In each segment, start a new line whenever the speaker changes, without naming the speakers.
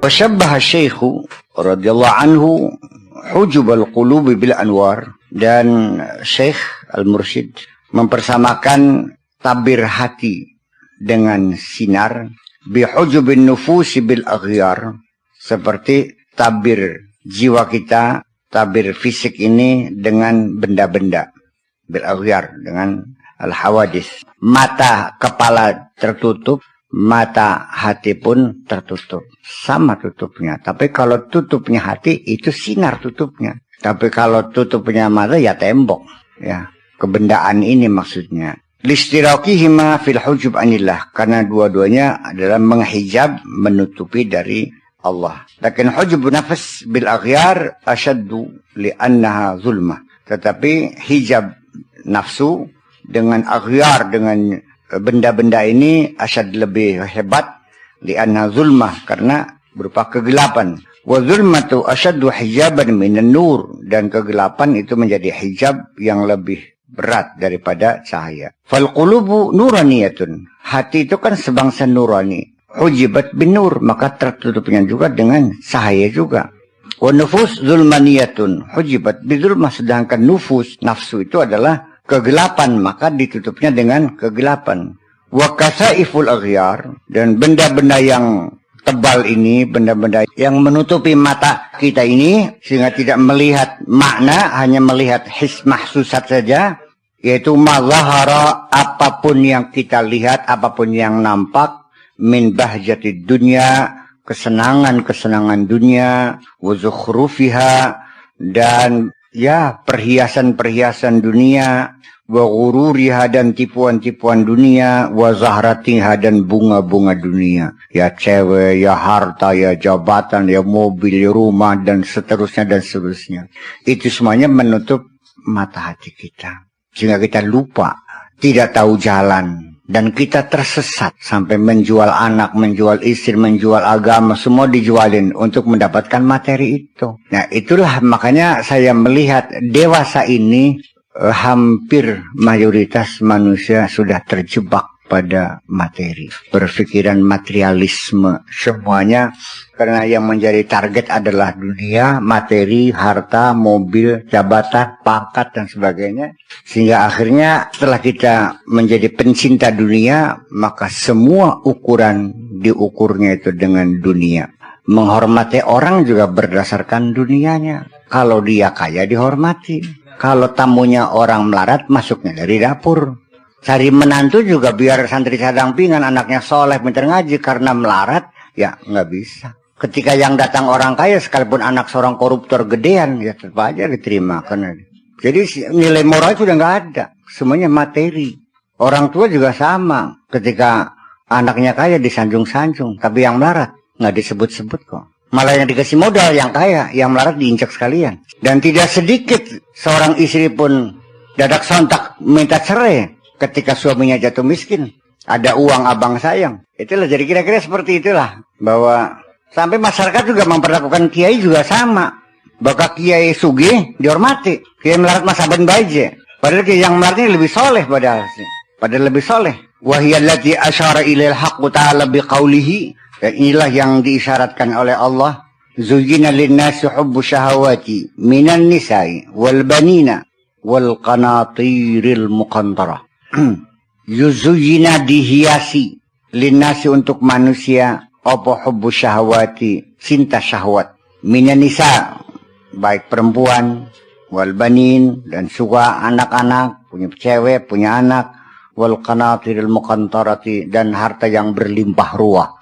Fashabbaha Syekhu radhiyallahu anhu hujubal qulubi bil anwar, dan Syekh Al-Mursyid mempersamakan tabir hati dengan sinar, bihujubin nufusi bil aghyar, seperti tabir jiwa kita, tabir fisik ini dengan benda-benda, bil aghyar, dengan al-hawadis. Mata kepala tertutup, mata hati pun tertutup, sama tutupnya. Tapi kalau tutupnya hati itu sinar tutupnya, tapi kalau tutupnya mata ya tembok, ya kebendaan ini maksudnya. Listirakihima fil hujub anillah, karena dua-duanya adalah menghijab, menutupi dari Allah. Lakin hujub nafas bil aghyar asyaddu li'annaha zulmah. Tetapi hijab nafsu dengan aghyar, dengan benda-benda ini asyad, lebih hebat, li'annaha zulmah, karena berupa kegelapan. Wa zulmatu asyaddu hijaban minan nur, dan kegelapan itu menjadi hijab yang lebih berat daripada cahaya. Fal qulubu nuraniyatun, hati itu kan sebangsa nurani. Hujibat bin nur, maka tertutupnya juga dengan cahaya juga. Wa nufus zulmaniyatun, hujibat bizulmah, sedangkan nufus, nafsu itu adalah kegelapan, maka ditutupnya dengan kegelapan. Wa kasaiful aghyar, dan benda-benda yang tebal ini, benda-benda yang menutupi mata kita ini, sehingga tidak melihat makna, hanya melihat his mahsusat saja, yaitu mazahara, apapun yang kita lihat, apapun yang nampak, min bahjati dunia, kesenangan-kesenangan dunia, wa zukhrufiha, dan ya perhiasan-perhiasan dunia, wa ghururiha, dan tipuan-tipuan dunia, wa zahratiha, dan bunga-bunga dunia, ya cewek, ya harta, ya jabatan, ya mobil, ya rumah, dan seterusnya dan seterusnya. Itu semuanya menutup mata hati kita, sehingga kita lupa, tidak tahu jalan, dan kita tersesat sampai menjual anak, menjual istri, menjual agama, semua dijualin untuk mendapatkan materi itu. Nah, itulah makanya saya melihat dewasa ini hampir mayoritas manusia sudah terjebak pada materi, berpikiran materialisme semuanya, karena yang menjadi target adalah dunia, materi, harta, mobil, jabatan, pangkat, dan sebagainya. Sehingga akhirnya setelah kita menjadi pencinta dunia, maka semua ukuran diukurnya itu dengan dunia. Menghormati orang juga berdasarkan dunianya. Kalau dia kaya dihormati. Kalau tamunya orang melarat, masuknya dari dapur. Cari menantu juga biar santri cadang pingan, anaknya soleh, pintar ngaji. Karena melarat, ya nggak bisa. Ketika yang datang orang kaya, sekalipun anak seorang koruptor gedean, ya tetap aja diterima. Jadi nilai moral itu udah nggak ada. Semuanya materi. Orang tua juga sama. Ketika anaknya kaya disanjung-sanjung, tapi yang melarat nggak disebut-sebut kok. Malah yang dikasih modal yang kaya, yang melarat diinjak sekalian. Dan tidak sedikit seorang istri pun dadak sontak minta cerai ketika suaminya jatuh miskin. Ada uang abang sayang. Itulah, jadi kira-kira seperti itulah. Bahwa sampai masyarakat juga memperlakukan kiai juga sama. Bahkan kiai sugih dihormati, kiai melarat masaban baje. Padahal kiai yang melarat ini lebih soleh padahal lebih soleh. Wahiyallati asyara ilail haqqu ta'ala biqaulihi. Dan inilah yang diisyaratkan oleh Allah. Zuyyina linnasi hubbu syahawati minan nisa'i wal banina wal qanatiril muqantarah. Yuzuyyina, dihiasi, linnasi, untuk manusia, apa hubbu syahawati, cinta syahwat, minan nisa, baik perempuan, wal banin, dan suka anak-anak, punya cewek, punya anak, wal qanatiril muqantarati, dan harta yang berlimpah ruah.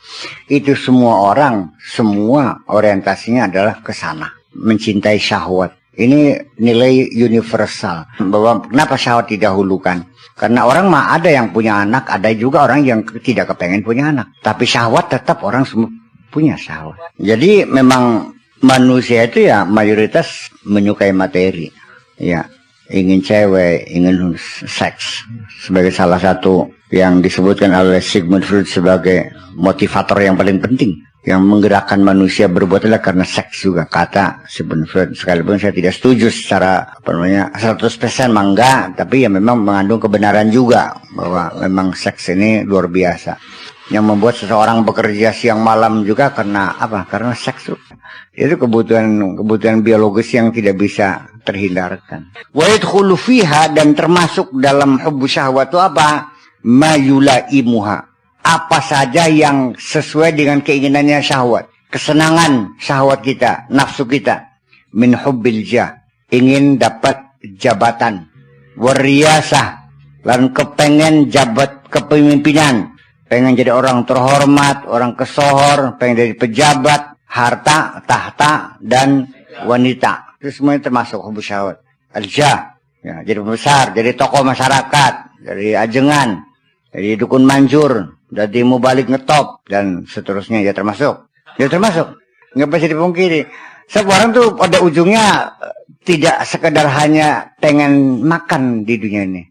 Itu semua orang, semua orientasinya adalah ke sana, mencintai syahwat. Ini nilai universal, bahwa kenapa syahwat didahulukan? Karena orang mah ada yang punya anak, ada juga orang yang tidak kepengen punya anak. Tapi syahwat tetap orang semua punya syahwat. Jadi memang manusia itu ya mayoritas menyukai materi, ya. Ingin cewek, ingin seks, sebagai salah satu yang disebutkan oleh Sigmund Freud sebagai motivator yang paling penting, yang menggerakkan manusia berbuat adalah karena seks juga, kata Sigmund Freud. Sekalipun saya tidak setuju secara 100% enggak, tapi ya memang mengandung kebenaran juga bahwa memang seks ini luar biasa. Yang membuat seseorang bekerja siang malam juga karena apa? Karena seks. Itu kebutuhan biologis yang tidak bisa terhindarkan. Wa yadkhulu fiha, dan termasuk dalam hubbu syahwat itu apa? Ma yulaimuha. Apa saja yang sesuai dengan keinginannya syahwat. Kesenangan syahwat kita, nafsu kita. Min hubbil jah. Ingin dapat jabatan. Wariyasah. Dan kepengen jabat kepemimpinan. Pengen jadi orang terhormat, orang kesohor, pengen jadi pejabat, harta, tahta, dan wanita. Itu semuanya termasuk hubbu syahwat. Al-jah, ya, jadi pembesar, jadi tokoh masyarakat, jadi ajengan, jadi dukun manjur, jadi mubalik ngetop, dan seterusnya. Ya termasuk. Ya termasuk. Nggak bisa dipungkiri. Sebab orang tuh pada ujungnya tidak sekedar hanya pengen makan di dunia ini.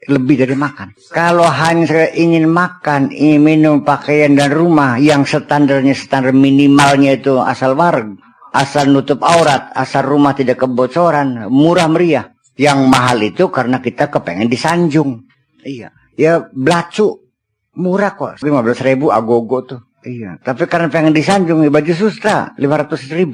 Lebih dari makan. Kalau hanya ingin makan, ingin minum, pakaian dan rumah yang standar minimalnya itu asal warg, asal nutup aurat, asal rumah tidak kebocoran, murah meriah. Yang mahal itu karena kita kepengen disanjung. Iya. Ya belacu murah kok, 15.000 agogo tuh. Iya. Tapi karena pengen disanjung, baju susah 500.000.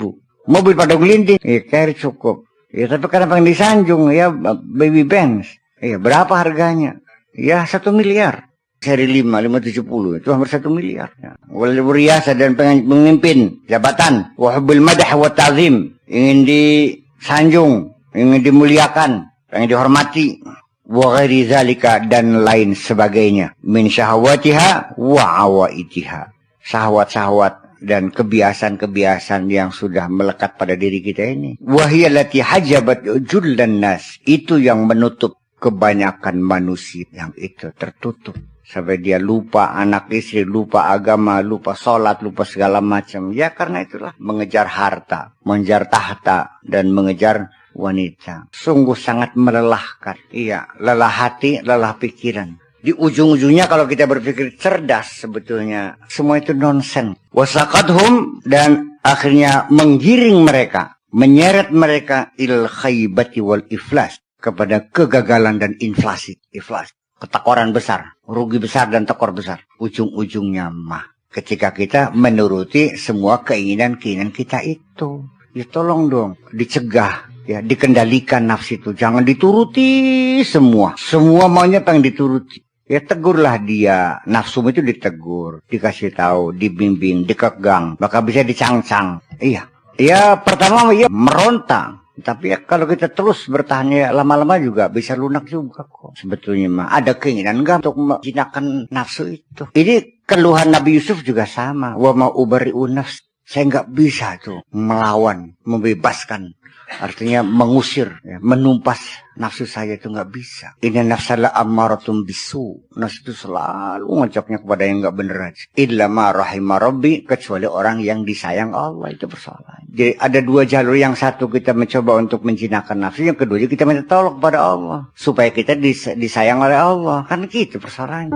Mobil pada gelinding, iya carry cukup. Ya tapi karena pengen disanjung, ya baby Benz. Iya, berapa harganya? Ya 1 miliar. Seri 570 itu hampir 1 miliar. Ya. Wal riasa, dan pengen memimpin jabatan. Wa hubbul madah wa ta'zim. Ingin disanjung, ingin dimuliakan, pengen dihormati. Wa ghairi zalika, dan lain sebagainya. Min syahwatiha wa awaitiha. Syahwat-syahwat dan kebiasaan-kebiasaan yang sudah melekat pada diri kita ini. Wa hiya allati hajabat jullan nas. Itu yang menutup kebanyakan manusia, yang itu tertutup sampai dia lupa anak istri, lupa agama, lupa sholat, lupa segala macam. Ya karena itulah mengejar harta, mengejar tahta, dan mengejar wanita. Sungguh sangat melelahkan. Iya, lelah hati, lelah pikiran. Di ujung-ujungnya kalau kita berpikir cerdas, sebetulnya semua itu nonsen. Wasaqadhum, dan akhirnya menggiring mereka, menyeret mereka il khaybati wal iflas, kepada kegagalan dan inflasi. Inflasi. Ketakoran besar. Rugi besar dan tekor besar. Ujung-ujungnya mah. Ketika kita menuruti semua keinginan-keinginan kita itu. Ya tolong dong. Dicegah. Ya dikendalikan nafsu itu. Jangan dituruti semua. Semua maunya pengen dituruti. Ya tegurlah dia. Nafsu itu ditegur. Dikasih tahu. Dibimbing. Dikegang. Maka bisa dicangcang. Iya. Ya pertama ya meronta. Tapi ya kalau kita terus bertahan, ya lama-lama juga bisa lunak juga kok. Sebetulnya mah ada keinginan enggak untuk menjinakkan nafsu itu. Ini keluhan Nabi Yusuf juga sama. Wa ma ubari'u nafs. Saya nggak bisa tuh melawan, membebaskan. Artinya mengusir, ya, menumpas nafsu saya itu nggak bisa. Ini nafsala ammaratum bisu. Nafsu itu selalu ngajaknya kepada yang nggak bener aja. Illa ma rahimah rabbi, kecuali orang yang disayang Allah, itu persoalan. Jadi ada dua jalur. Yang satu kita mencoba untuk menjinakkan nafsu, yang kedua kita minta tolong kepada Allah supaya kita disayang oleh Allah. Kan gitu persoalannya.